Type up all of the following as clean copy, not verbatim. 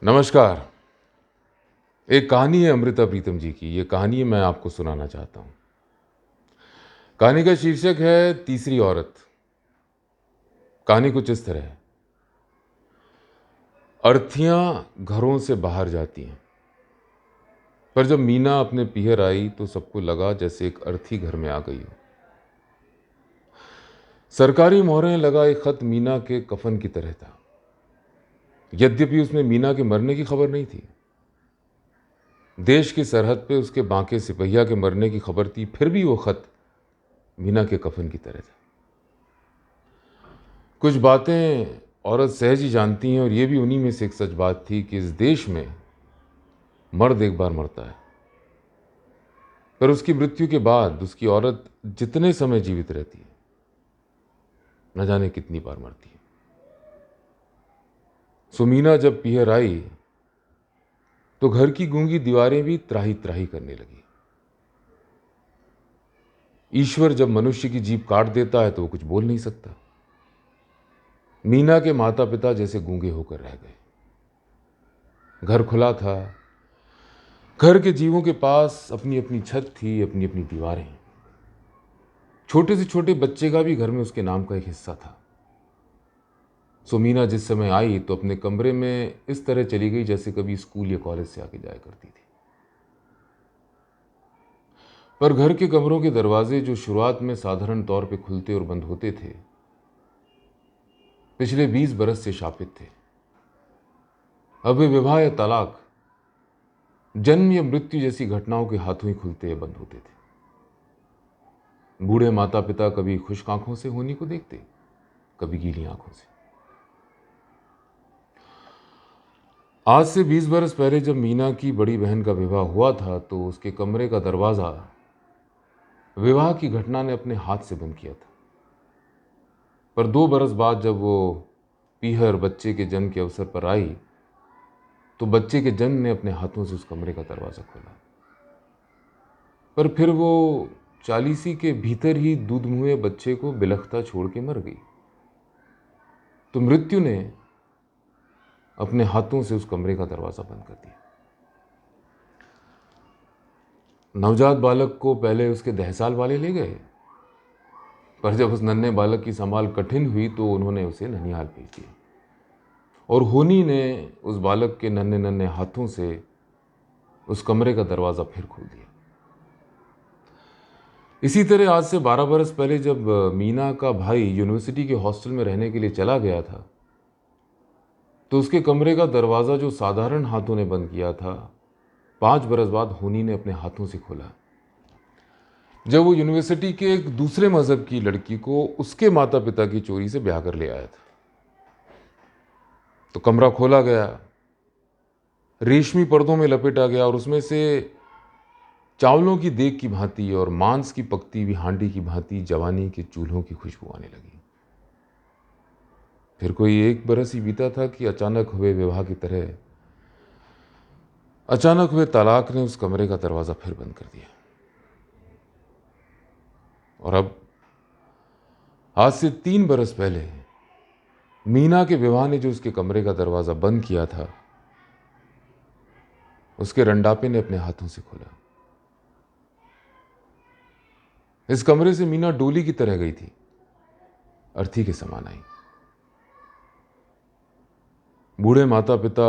नमस्कार। एक कहानी है अमृता प्रीतम जी की। ये कहानी मैं आपको सुनाना चाहता हूँ। कहानी का शीर्षक है तीसरी औरत। कहानी कुछ इस तरह है। अर्थियां घरों से बाहर जाती हैं, पर जब मीना अपने पीहर आई तो सबको लगा जैसे एक अर्थी घर में आ गई हो। सरकारी मोहरें लगा एक खत मीना के कफन की तरह था। यद्यपि उसमें मीना के मरने की खबर नहीं थी। देश की सरहद पे उसके बांके सिपहिया के मरने की खबर थी, फिर भी वो खत मीना के कफन की तरह था। कुछ बातें औरत सहज ही जानती हैं, और ये भी उन्हीं में से एक सच बात थी कि इस देश में मर्द एक बार मरता है, पर उसकी मृत्यु के बाद उसकी औरत जितने समय जीवित रहती है, न जाने कितनी बार मरती है। सुमीना जब पीहर आई तो घर की गूंगी दीवारें भी त्राही त्राही करने लगी। ईश्वर जब मनुष्य की जीभ काट देता है तो वो कुछ बोल नहीं सकता। मीना के माता पिता जैसे गूंगे होकर रह गए। घर खुला था। घर के जीवों के पास अपनी अपनी छत थी, अपनी अपनी दीवारें। छोटे से छोटे बच्चे का भी घर में उसके नाम का एक हिस्सा था। सुमीना जिस समय आई तो अपने कमरे में इस तरह चली गई जैसे कभी स्कूल या कॉलेज से आके जाया करती थी। पर घर के कमरों के दरवाजे जो शुरुआत में साधारण तौर पे खुलते और बंद होते थे, पिछले 20 बरस से शापित थे। अब वे विवाह या तलाक, जन्म या मृत्यु जैसी घटनाओं के हाथों ही खुलते या बंद होते थे। बूढ़े माता पिता कभी खुश्क आंखों से होनी को देखते, कभी गीली आंखों से। आज से 20 बरस पहले जब मीना की बड़ी बहन का विवाह हुआ था तो उसके कमरे का दरवाजा विवाह की घटना ने अपने हाथ से बंद किया था। पर 2 बरस बाद जब वो पीहर बच्चे के जन्म के अवसर पर आई तो बच्चे के जन्म ने अपने हाथों से उस कमरे का दरवाजा खोला। पर फिर वो चालीसी के भीतर ही दूध मुँहे बच्चे को बिलखता छोड़ के मर गई। तो मृत्यु ने अपने हाथों से उस कमरे का दरवाजा बंद कर दिया। नवजात बालक को पहले उसके दहसाल वाले ले गए, पर जब उस नन्हे बालक की संभाल कठिन हुई तो उन्होंने उसे ननिहाल भेज दिया, और होनी ने उस बालक के नन्हे नन्हे हाथों से उस कमरे का दरवाजा फिर खोल दिया। इसी तरह आज से 12 बरस पहले जब मीना का भाई यूनिवर्सिटी के हॉस्टल में रहने के लिए चला गया था तो उसके कमरे का दरवाजा जो साधारण हाथों ने बंद किया था, 5 बरस बाद होनी ने अपने हाथों से खोला, जब वो यूनिवर्सिटी के एक दूसरे मजहब की लड़की को उसके माता पिता की चोरी से ब्याह कर ले आया था। तो कमरा खोला गया, रेशमी पर्दों में लपेटा गया, और उसमें से चावलों की देग की भांति और मांस की पकती हुई हांडी की भांति जवानी के चूल्हों की खुशबू आने लगी। फिर कोई 1 बरस ही बीता था कि अचानक हुए विवाह की तरह अचानक हुए तलाक ने उस कमरे का दरवाजा फिर बंद कर दिया। और अब आज से 3 बरस पहले मीना के विवाह ने जो उसके कमरे का दरवाजा बंद किया था, उसके रंडापे ने अपने हाथों से खोला। इस कमरे से मीना डोली की तरह गई थी, अर्थी के समान आई। बूढ़े माता पिता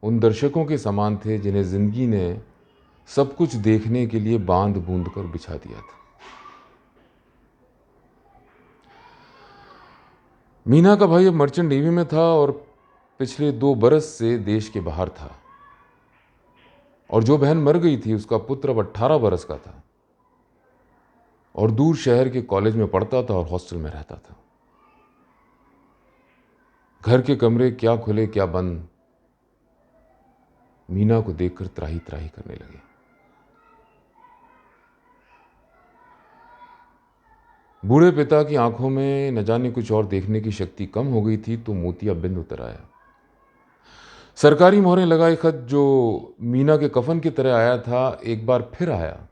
उन दर्शकों के समान थे जिन्हें जिंदगी ने सब कुछ देखने के लिए बांध बूंद कर बिछा दिया था। मीना का भाई अब मर्चेंट नेवी में था और पिछले 2 बरस से देश के बाहर था, और जो बहन मर गई थी उसका पुत्र अब 18 बरस का था और दूर शहर के कॉलेज में पढ़ता था और हॉस्टल में रहता था। घर के कमरे क्या खुले क्या बंद मीना को देखकर त्राही त्राही करने लगे। बूढ़े पिता की आंखों में न जाने कुछ और देखने की शक्ति कम हो गई थी तो मोतिया बिंद उतर आया। सरकारी मोहरें लगाए खत जो मीना के कफन की तरह आया था, एक बार फिर आया,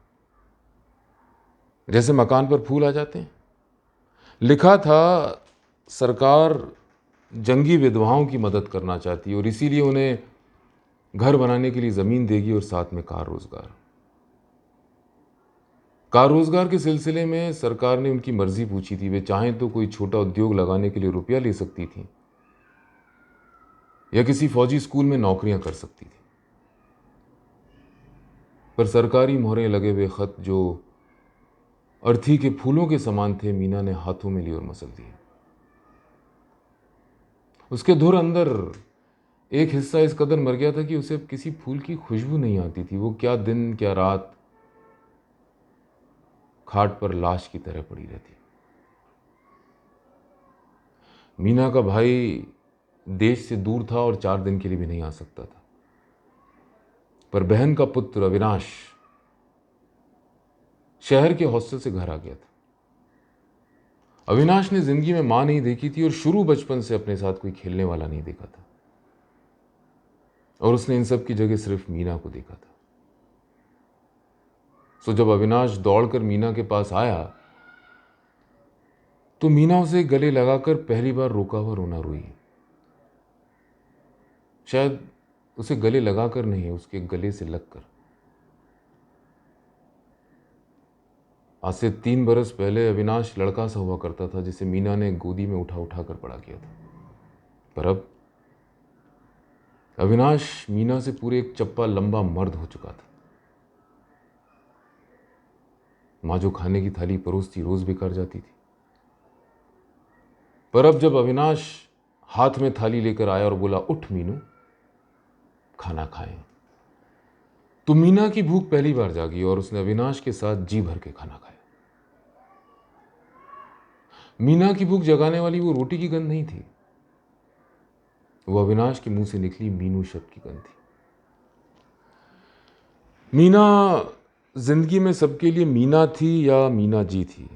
जैसे मकान पर फूल आ जाते हैं। लिखा था, सरकार जंगी विधवाओं की मदद करना चाहती है और इसीलिए उन्हें घर बनाने के लिए ज़मीन देगी और साथ में कार रोज़गार। कार रोज़गार के सिलसिले में सरकार ने उनकी मर्ज़ी पूछी थी। वे चाहें तो कोई छोटा उद्योग लगाने के लिए रुपया ले सकती थी या किसी फौजी स्कूल में नौकरियां कर सकती थी। पर सरकारी मोहरें लगे हुए ख़त जो अर्थी के फूलों के समान थे, मीना ने हाथों में लिए और मसल दिए। उसके धुर अंदर एक हिस्सा इस कदर मर गया था कि उसे अब किसी फूल की खुशबू नहीं आती थी। वो क्या दिन क्या रात खाट पर लाश की तरह पड़ी रहती। मीना का भाई देश से दूर था और 4 दिन के लिए भी नहीं आ सकता था, पर बहन का पुत्र अविनाश शहर के हॉस्टल से घर आ गया था। अविनाश ने जिंदगी में मां नहीं देखी थी और शुरू बचपन से अपने साथ कोई खेलने वाला नहीं देखा था, और उसने इन सब की जगह सिर्फ मीना को देखा था। सो जब अविनाश दौड़कर मीना के पास आया तो मीना उसे गले लगाकर पहली बार रोका हुआ रोना रोई। शायद उसे गले लगाकर नहीं, उसके गले से लगकर। आज से 3 बरस पहले अविनाश लड़का सा हुआ करता था जिसे मीना ने गोदी में उठा उठा कर बड़ा किया था, पर अब अविनाश मीना से पूरे एक चप्पा लंबा मर्द हो चुका था। मां जो खाने की थाली परोसती रोज बेकार जाती थी, पर अब जब अविनाश हाथ में थाली लेकर आया और बोला, उठ मीनू खाना खाएं, तो मीना की भूख पहली बार जागी और उसने अविनाश के साथ जी भर के खाना खाया। मीना की भूख जगाने वाली वो रोटी की गंध नहीं थी, वो अविनाश के मुंह से निकली मीनू शब्द की गंध थी। मीना जिंदगी में सबके लिए मीना थी या मीना जी थी,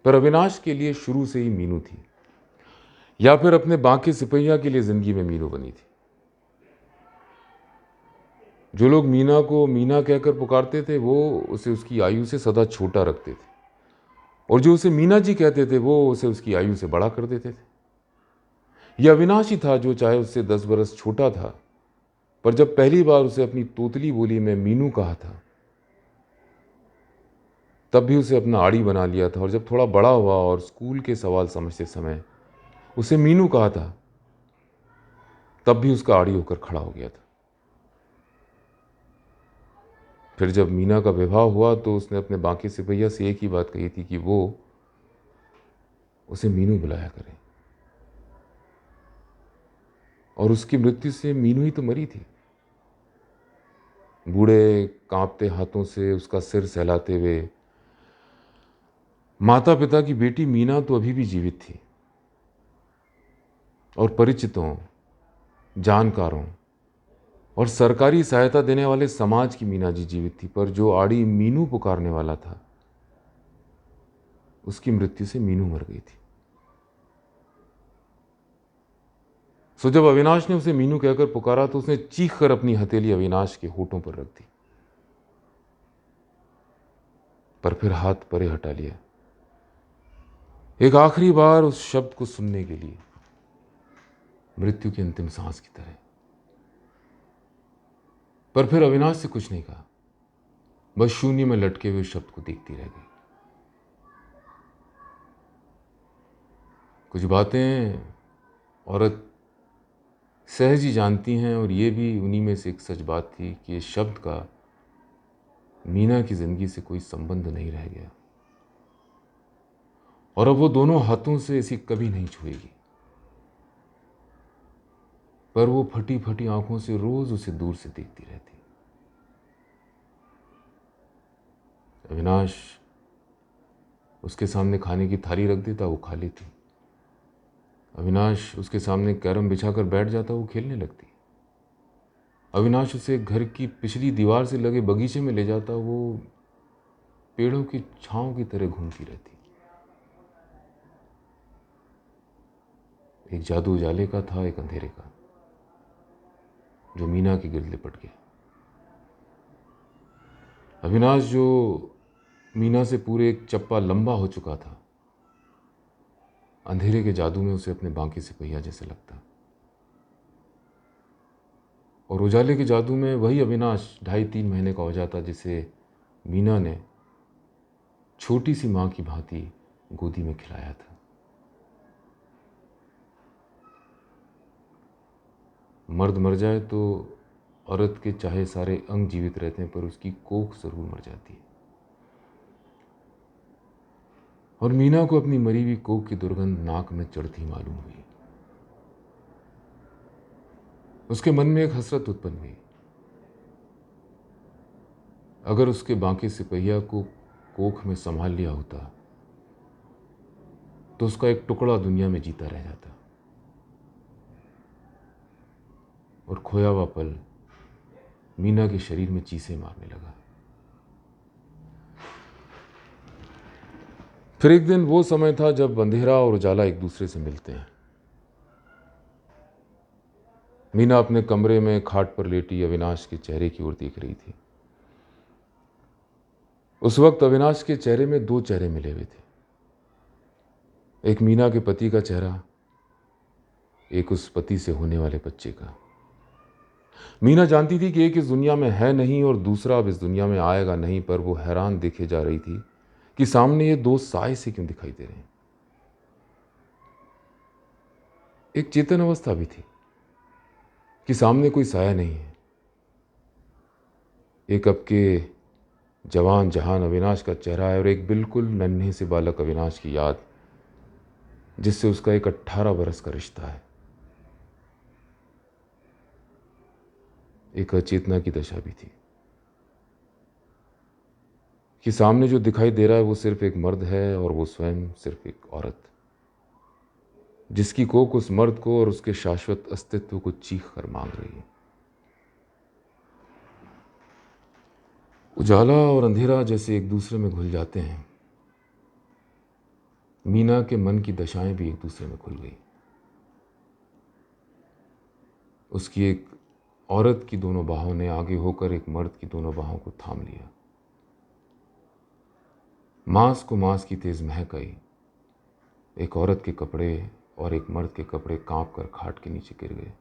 पर अविनाश के लिए शुरू से ही मीनू थी, या फिर अपने बाकी सिपहिया के लिए जिंदगी में मीनू बनी थी। जो लोग मीना को मीना कहकर पुकारते थे वो उसे उसकी आयु से सदा छोटा रखते थे, और जो उसे मीना जी कहते थे वो उसे उसकी आयु से बड़ा कर देते थे। यह अविनाश ही था जो चाहे उससे 10 बरस छोटा था, पर जब पहली बार उसे अपनी तोतली बोली में मीनू कहा था तब भी उसे अपना आड़ी बना लिया था, और जब थोड़ा बड़ा हुआ और स्कूल के सवाल समझते समय उसे मीनू कहा था तब भी उसका आड़ी होकर खड़ा हो गया था। फिर जब मीना का विवाह हुआ तो उसने अपने बाकी सिपहिया से एक ही बात कही थी कि वो उसे मीनू बुलाया करें, और उसकी मृत्यु से मीनू ही तो मरी थी। बूढ़े कांपते हाथों से उसका सिर सहलाते हुए माता पिता की बेटी मीना तो अभी भी जीवित थी, और परिचितों, जानकारों और सरकारी सहायता देने वाले समाज की मीना जी जीवित थी, पर जो आड़ी मीनू पुकारने वाला था उसकी मृत्यु से मीनू मर गई थी। सो जब अविनाश ने उसे मीनू कहकर पुकारा तो उसने चीख कर अपनी हथेली अविनाश के होठों पर रख दी, पर फिर हाथ परे हटा लिया, एक आखिरी बार उस शब्द को सुनने के लिए, मृत्यु की अंतिम सांस की तरह। पर फिर अविनाश से कुछ नहीं कहा, बस शून्य में लटके हुए शब्द को देखती रह गई। कुछ बातें औरत सहज ही जानती हैं, और ये भी उन्हीं में से एक सच बात थी कि इस शब्द का मीना की जिंदगी से कोई संबंध नहीं रह गया, और अब वो दोनों हाथों से इसे कभी नहीं छुएगी। पर वो फटी फटी आंखों से रोज उसे दूर से देखती रहती। अविनाश उसके सामने खाने की थाली रख देता, वो खा लेती। अविनाश उसके सामने कैरम बिछाकर बैठ जाता, वो खेलने लगती। अविनाश उसे घर की पिछली दीवार से लगे बगीचे में ले जाता, वो पेड़ों की छांव की तरह घूमती रहती। एक जादू उजाले का था, एक अंधेरे का, जो मीना के गिर्द लिपट गया। अविनाश जो मीना से पूरे एक चप्पा लंबा हो चुका था, अंधेरे के जादू में उसे अपने बांके सिपहिया जैसे लगता, और उजाले के जादू में वही अविनाश 2.5-3 महीने का हो जाता जिसे मीना ने छोटी सी माँ की भांति गोदी में खिलाया था। मर्द मर जाए तो औरत के चाहे सारे अंग जीवित रहते हैं, पर उसकी कोख जरूर मर जाती है। और मीना को अपनी मरी हुई कोख की दुर्गंध नाक में चढ़ती मालूम हुई। उसके मन में एक हसरत उत्पन्न हुई। अगर उसके बांके सिपहिया को कोख में संभाल लिया होता तो उसका एक टुकड़ा दुनिया में जीता रह जाता, और खोया हुआ पल मीना के शरीर में चीसे मारने लगा। फिर एक दिन वो समय था जब अंधेरा और उजाला एक दूसरे से मिलते हैं। मीना अपने कमरे में खाट पर लेटी अविनाश के चेहरे की ओर देख रही थी। उस वक्त अविनाश के चेहरे में 2 चेहरे मिले हुए थे, एक मीना के पति का चेहरा, एक उस पति से होने वाले बच्चे का। मीना जानती थी कि एक इस दुनिया में है नहीं और दूसरा अब इस दुनिया में आएगा नहीं, पर वो हैरान देखे जा रही थी कि सामने ये 2 साए से क्यों दिखाई दे रहे हैं। एक चेतन अवस्था भी थी कि सामने कोई साया नहीं है। एक अब के जवान जहान अविनाश का चेहरा है और एक बिल्कुल नन्हे से बालक अविनाश की याद, जिससे उसका एक 18 बरस का रिश्ता है। एक अचेतना की दशा भी थी कि सामने जो दिखाई दे रहा है वो सिर्फ एक मर्द है और वो स्वयं सिर्फ एक औरत, जिसकी कोख उस मर्द को और उसके शाश्वत अस्तित्व को चीख कर मांग रही है। उजाला और अंधेरा जैसे एक दूसरे में घुल जाते हैं, मीना के मन की दशाएं भी एक दूसरे में खुल गई। उसकी एक औरत की दोनों बाहों ने आगे होकर एक मर्द की दोनों बाहों को थाम लिया। मांस को मांस की तेज महक आई। एक औरत के कपड़े और एक मर्द के कपड़े कांप कर खाट के नीचे गिर गए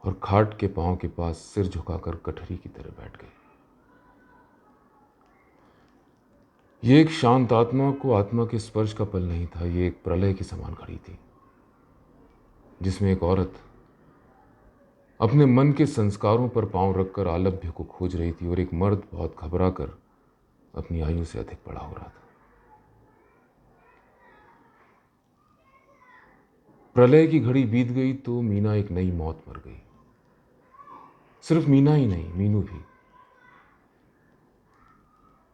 और खाट के पांव के पास सिर झुकाकर कठरी की तरह बैठ गए। ये एक शांत आत्मा को आत्मा के स्पर्श का पल नहीं था, ये एक प्रलय के समान खड़ी थी, जिसमें एक औरत अपने मन के संस्कारों पर पांव रखकर आलभ्य को खोज रही थी और एक मर्द बहुत घबरा कर अपनी आयु से अधिक बड़ा हो रहा था। प्रलय की घड़ी बीत गई तो मीना एक नई मौत मर गई। सिर्फ मीना ही नहीं, मीनू भी।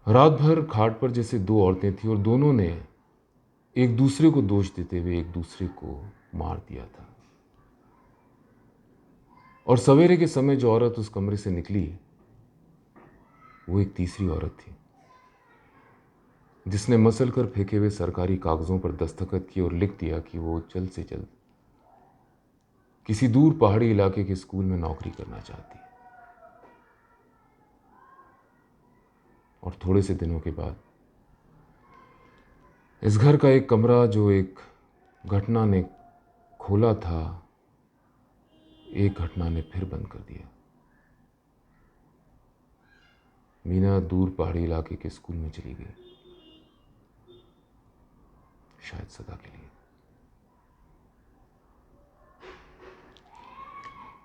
रात भर खाट पर जैसे 2 औरतें थीं और दोनों ने एक दूसरे को दोष देते हुए एक दूसरे को मार दिया था। और सवेरे के समय जो औरत उस कमरे से निकली वो एक तीसरी औरत थी, जिसने मसल कर फेंके हुए सरकारी कागजों पर दस्तखत किए और लिख दिया कि वो जल्द से जल्द किसी दूर पहाड़ी इलाके के स्कूल में नौकरी करना चाहती है। और थोड़े से दिनों के बाद इस घर का एक कमरा जो एक घटना ने खोला था, एक घटना ने फिर बंद कर दिया। मीना दूर पहाड़ी इलाके के स्कूल में चली गई, शायद सदा के लिए।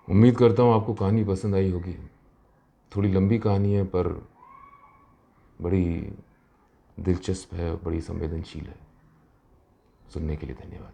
उम्मीद करता हूँ आपको कहानी पसंद आई होगी। थोड़ी लंबी कहानी है पर बड़ी दिलचस्प है, बड़ी संवेदनशील है। सुनने के लिए धन्यवाद।